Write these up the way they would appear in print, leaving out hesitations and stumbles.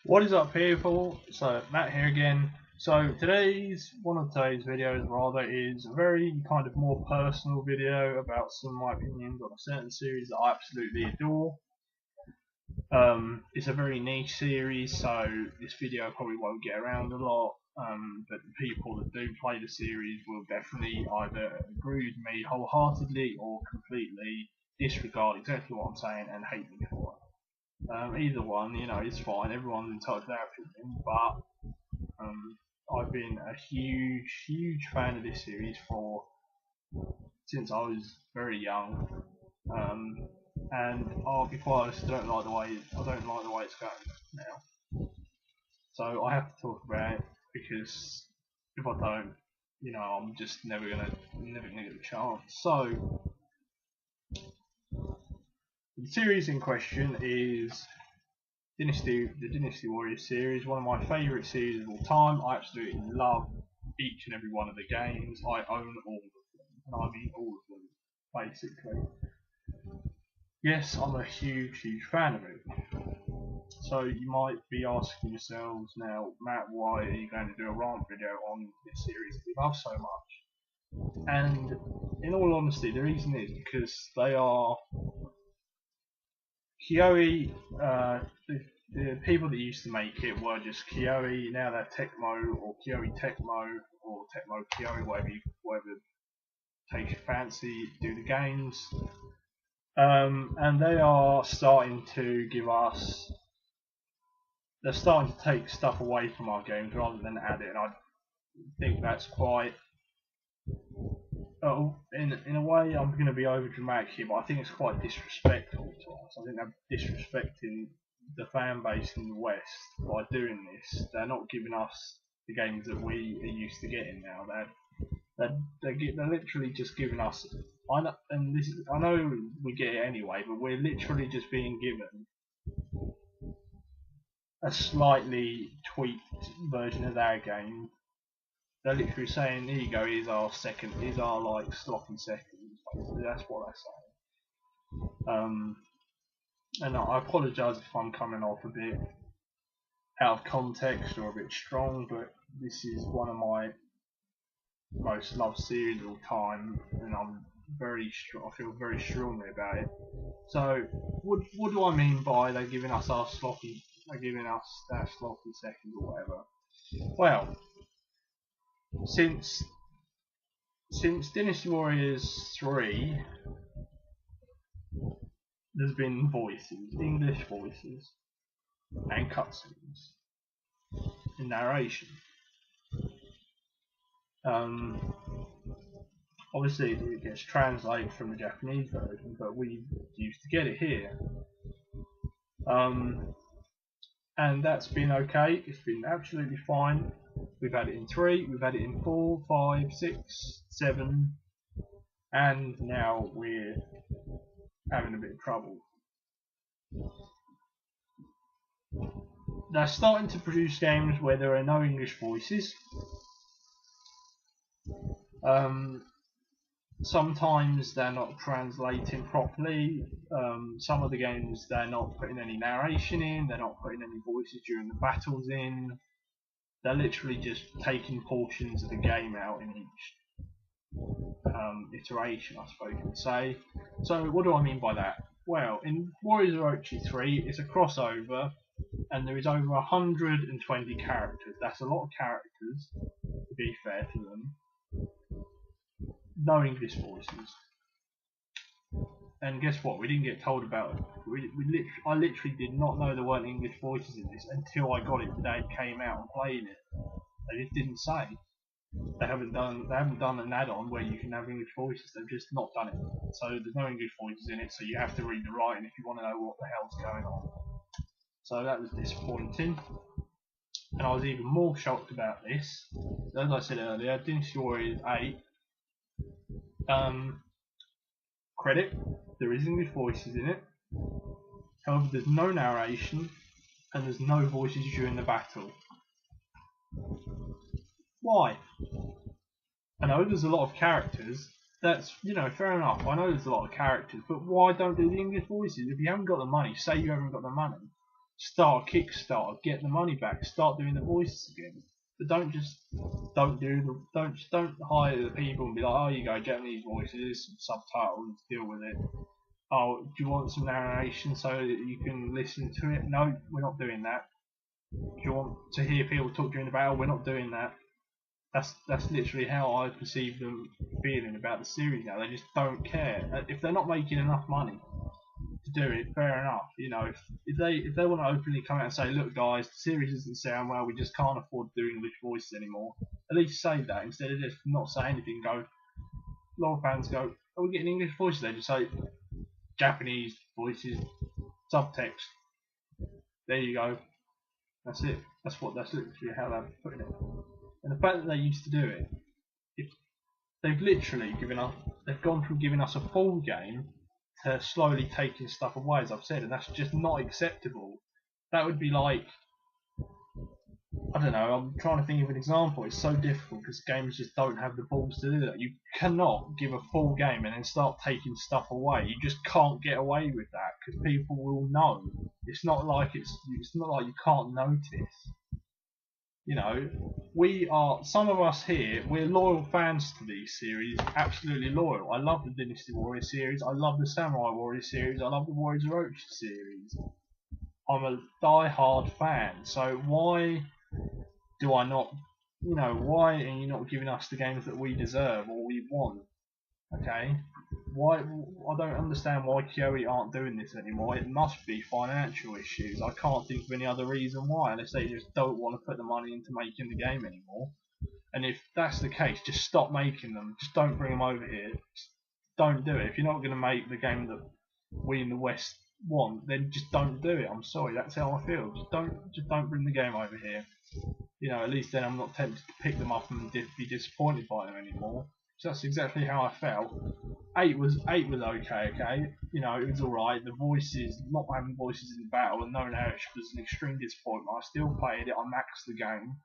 What is up, people? So Matt here again. So one of today's videos rather is a very kind of more personal video about some of my opinions on a certain series that I absolutely adore. It's a very niche series, so this video probably won't get around a lot. But the people that do play the series will definitely either agree with me wholeheartedly or completely disregard exactly what I'm saying and hate me for it. Either one, it's fine. Everyone's entitled to their opinion, but I've been a huge fan of this series since I was very young. And I'll be quite honest, I don't like the way it's going now. So I have to talk about it because if I don't, I'm just never gonna get a chance. So the series in question is the Dynasty Warriors series, one of my favourite series of all time. I absolutely love each and every one of the games. I own all of them, and I mean all of them, basically. Yes, I'm a huge fan of it. So you might be asking yourselves now, Matt, why are you going to do a rant video on this series that you love so much? And in all honesty, the reason is because they are Koei. The people that used to make it were just Koei. Now they're Tecmo or Koei Tecmo or Tecmo Koei, whatever takes your fancy. Do the games, and they are starting to give us. They're starting to take stuff away from our games rather than add it, and I think that's quite. In a way, I'm going to be over dramatic here, but I think it's quite disrespectful to us. I think they're disrespecting the fan base in the West by doing this. They're not giving us the games that we are used to getting now. They're literally just giving us. I know we get it anyway, but we're literally just being given a slightly tweaked version of their game. They're literally saying, "Here you go. Here's our sloppy seconds." Basically, that's what they're saying. And I apologise if I'm coming off a bit out of context or a bit strong, but this is one of my most loved series of all time, and I feel very strongly about it. So, what do I mean by they're giving us that sloppy seconds or whatever? Well, since Dynasty Warriors 3, there's been voices, English voices, and cutscenes, and narration. Obviously it gets translated from the Japanese version, but we used to get it here. And that's been okay. It's been absolutely fine. We've had it in 3, we've had it in 4, 5, 6, 7, and now we're having a bit of trouble. They're starting to produce games where there are no English voices. Sometimes they're not translating properly. Some of the games they're not putting any narration in, they're not putting any voices during the battles in. They're literally just taking portions of the game out in each iteration, I suppose you could say. So what do I mean by that? Well, in Warriors of Orochi 3, it's a crossover, and there is over 120 characters. That's a lot of characters, to be fair to them. No English voices. And guess what? We didn't get told about it. I literally did not know there weren't English voices in this until I got it the day it came out and played it. They just didn't say. They haven't done an add-on where you can have English voices. They've just not done it. So there's no English voices in it. So you have to read the writing if you want to know what the hell's going on. So that was disappointing. And I was even more shocked about this. As I said earlier, Dynasty Warriors 8. Credit, there is English voices in it. However, there's no narration and there's no voices during the battle. Why? I know there's a lot of characters. That's, fair enough. I know there's a lot of characters, but why don't do the English voices? If you haven't got the money, say you haven't got the money. Start a Kickstarter, get the money back, start doing the voices again. But don't hire the people and be like, oh, you go Japanese voices, some subtitles, deal with it. Oh, do you want some narration so that you can listen to it? No, we're not doing that. Do you want to hear people talk during the battle? We're not doing that. That's literally how I perceive them feeling about the series now. They just don't care. If they're not making enough money to do it, fair enough. You know, if they want to openly come out and say, look guys, the series doesn't sound well, we just can't afford to do English voices anymore. At least say that instead of just not saying anything. Go, a lot of fans go, are we getting English voices? They just say Japanese voices, subtext. There you go. That's it. That's literally how they're putting it. And the fact that they used to do it, they've literally they've gone from giving us a full game to slowly taking stuff away, as I've said, and that's just not acceptable. That would be like, I don't know, I'm trying to think of an example. It's so difficult because games just don't have the balls to do that. You cannot give a full game and then start taking stuff away. You just can't get away with that because people will know. It's not like you can't notice. You know, some of us here, we're loyal fans to these series, absolutely loyal. I love the Dynasty Warrior series, I love the Samurai Warrior series, I love the Warriors of Orochi series. I'm a die-hard fan, so why do I not, why are you not giving us the games that we deserve or we want? Okay? I don't understand why Koei aren't doing this anymore. It must be financial issues. I can't think of any other reason why, unless they just don't want to put the money into making the game anymore. And if that's the case, just stop making them. Just don't bring them over here. Just don't do it. If you're not going to make the game that we in the West want, then just don't do it. I'm sorry, that's how I feel. Just don't bring the game over here. You know, at least then I'm not tempted to pick them up and be disappointed by them anymore. So that's exactly how I felt. 8 was okay. You know, it was alright. The voices, not having voices in the battle and knowing how it was an extreme disappointment. I still played it. I maxed the game.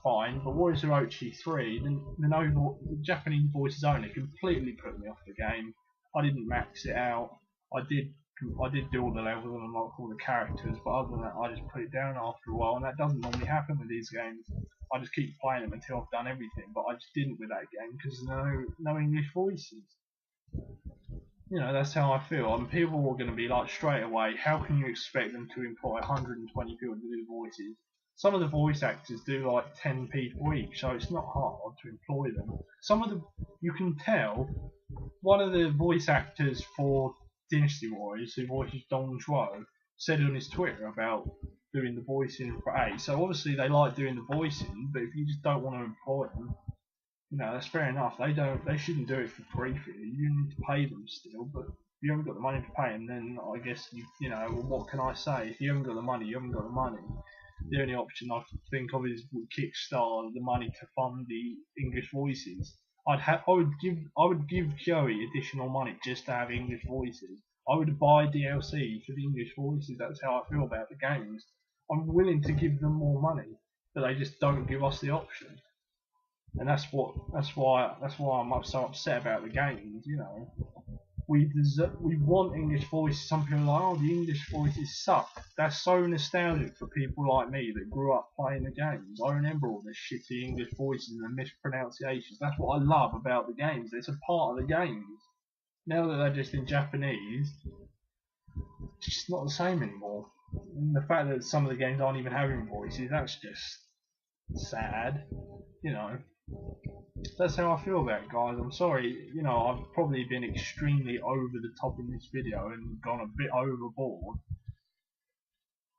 Fine. But Warriors of Orochi 3, the Japanese voices only completely put me off the game. I didn't max it out. I did do all the levels and unlock all the characters, but other than that, I just put it down after a while, and that doesn't normally happen with these games. I just keep playing them until I've done everything, but I just didn't with that game because no English voices. You know, that's how I feel. And people are going to be like, straight away, how can you expect them to employ 120 people to do voices? Some of the voice actors do like 10 people each, so it's not hard to employ them. You can tell, one of the voice actors for Dynasty Warriors, who voices Dong Zhuo, said on his Twitter about doing the voicing for 8. So obviously they like doing the voicing, but if you just don't want to employ them, that's fair enough. They shouldn't do it for free for you. You need to pay them still, but if you haven't got the money to pay them, then I guess well, what can I say? If you haven't got the money, you haven't got the money. The only option I can think of is Kickstarter the money to fund the English voices. I would give Koei additional money just to have English voices. I would buy DLC for the English voices. That's how I feel about the games. I'm willing to give them more money, but they just don't give us the option. And that's why I'm so upset about the games. We want English voices. Some people are like, oh, the English voices suck. That's so nostalgic for people like me that grew up playing the games. I remember all the shitty English voices and the mispronunciations. That's what I love about the games. It's a part of the games. Now that they're just in Japanese, it's just not the same anymore. And the fact that some of the games aren't even having voices, that's just sad. That's how I feel about it, guys. I'm sorry, I've probably been extremely over the top in this video and gone a bit overboard.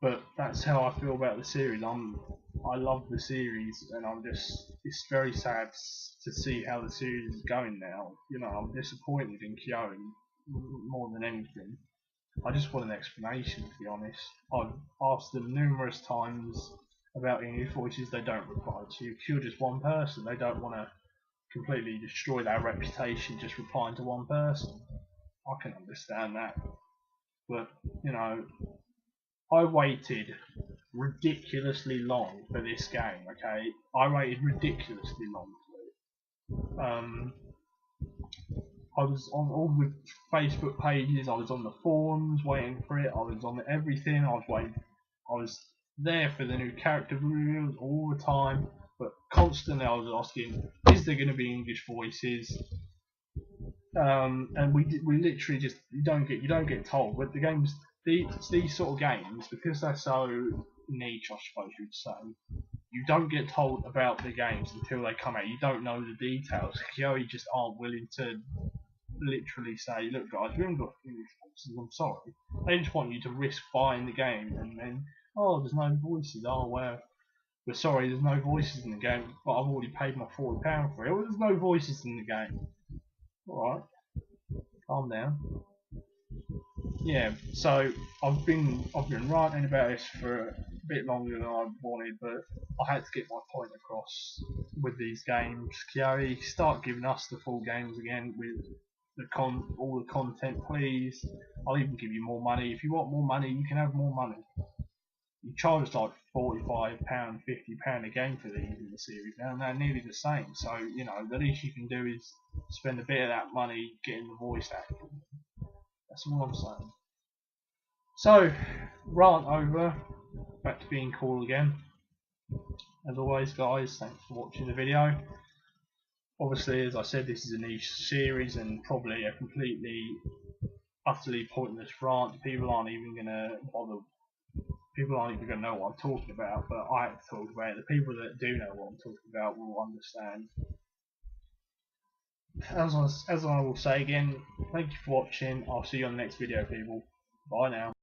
But that's how I feel about the series. I love the series, and it's very sad to see how the series is going now. I'm disappointed in Koei more than anything. I just want an explanation, to be honest. I've asked them numerous times about English voices, they don't reply to you. If you're just one person, they don't want to completely destroy their reputation just replying to one person. I can understand that. But, I waited ridiculously long for this game, okay? I waited ridiculously long for it. I was on all the Facebook pages, I was on the forums waiting for it, I was on everything, I was there for the new character reveals all the time, but constantly I was asking, is there going to be English voices? And we literally just you don't get told. But the games, these sort of games, because they're so niche, I suppose you'd say, you don't get told about the games until they come out. You don't know the details. Koei just aren't willing to literally say, look guys, we haven't got English voices, I'm sorry. They just want you to risk buying the game and then, oh, there's no voices, oh well, we're sorry, there's no voices in the game, but I've already paid my £40 for it. Well, there's no voices in the game. Alright, calm down. Yeah, so I've been ranting about this for a bit longer than I wanted, but I had to get my point across with these games. Koei, start giving us the full games again with all the content, please. I'll even give you more money. If you want more money, you can have more money. You charge like £45, £50 a game for these in the series now, and they're nearly the same. So, you know, the least you can do is spend a bit of that money getting the voice acting. That's all I'm saying. So, rant over. Back to being cool again. As always, guys, thanks for watching the video. Obviously, as I said, this is a niche series and probably a completely, utterly pointless rant. People aren't even going to bother. People aren't even going to know what I'm talking about, but I have to talk about it. The people that do know what I'm talking about will understand. As I will say again, thank you for watching. I'll see you on the next video, people. Bye now.